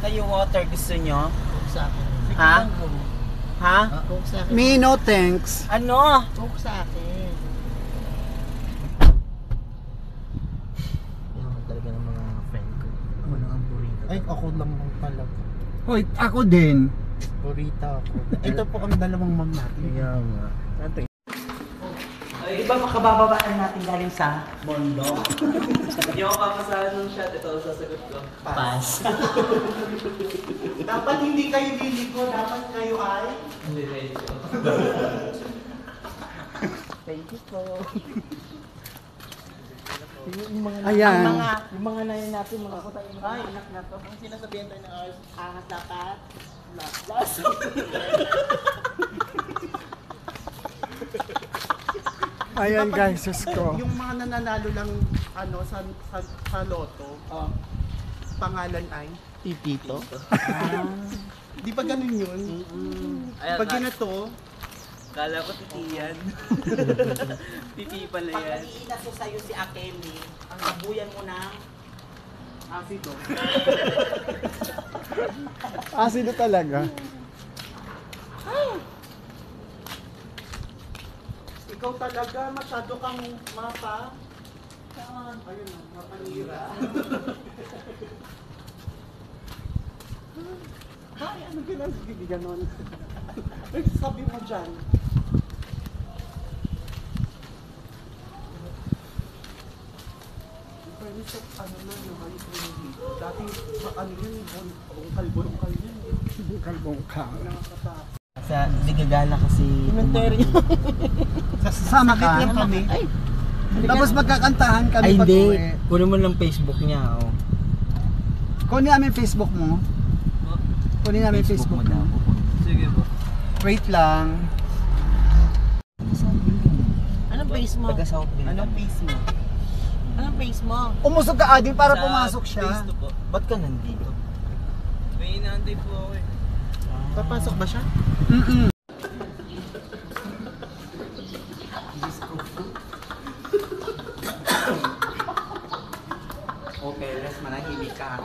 Kayo water gusto nyo? Coke sa akin. Ha? Ha? Coke sa akin. Me, no thanks. Ano? Coke sa akin. Yan naman talaga ng mga friend ko. Wala ang burrito. Ay, ako lang talaga. Hoy, ako din. Burrito ako. Ito po ang dalawang ma'am natin. Kaya nga. Ay, di ba makabababaan natin galing sa Mondo? Hindi ako papasahan ng shot. Ito ang sasagot ko. Pass. Dapat hindi kayo liliko. Dapat kayo ay... Hindi, Thank you po. Yung mga Ayan. yung mga nayan natin, mga kutay, mga anak na to. Ang sinasabihan tayo ng ahas dapat. Last. Ayan guys, sus ko. Yung mga nananalo lang ano sa loto, pangalan ay Titito. di ba ganun yun? Ayan, Pag ginato, kala ko titi yan. Titi pala pag yan. nag-iinaso sa'yo si Akemi, ang kabuyan mo ng asido. Asido talaga. Ikaw talaga, masyado kang mapa. Ayun na, mapanira. Ay, ano gano'n? Sige, gano'n. Ay, sabi mo dyan. Ano na, naman dito. Dati, ano yun, bungkal yun. Bungkal-bungkal. Nakakatakot. Sa Ligagala kasi. Cemetery. Sama ka. lang kami. Ay, Tapos magkakantahan kami Ay, pag hindi. uwi. Kunin mo lang Facebook niya, oh. Kunin namin Facebook mo. Kunin namin Facebook mo. Sige po. Wait lang. anong face mo? Taga South Bay. Anong face mo? Anong face mo? Umusog ka Ading para pumasok siya. po. Ba't ka nandito? May inaantay po ako eh. Papasok ba siya? Mm-mm. Okay, let's manahimik ka.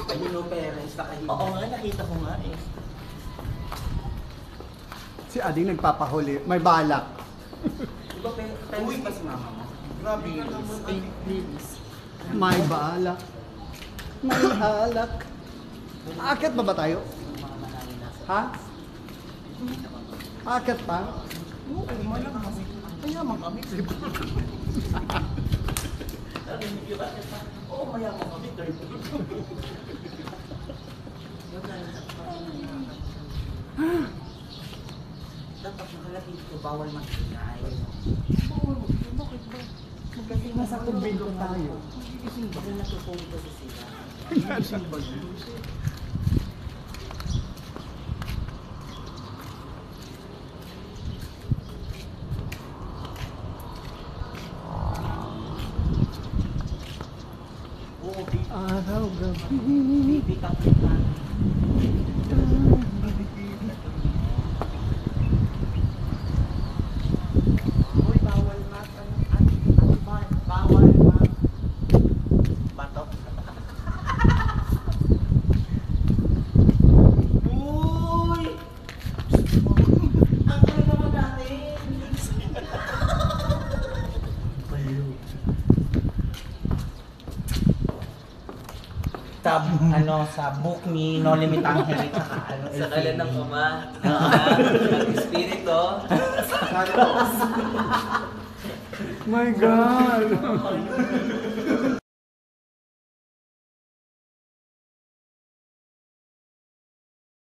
Ayun no, parents, nakahimik. Oo nga, nakita ko nga eh. Si Ading nagpapahuli. May balak. Di ba parents pa si mama mo? Grabe ka naman. Lilis. May balak. May alak. Akit ba tayo? Ha? Akit pa? Oo, malamang. Mayaman kami. Oo, mayaman kami. Dapat nakalapit ko, bawal mag-ingay. Bakit ba? Nasa kumbento tayo. Bakit natutulog kasi sila? Araw, gabi. Pick up na. Uy, bawal mat. Bawal mat. Bato. Uy! Ang kaya naman dati. Sa book ni No Limit Angel at ano, Sa kalan ng Ama, ng Espiritu, My God!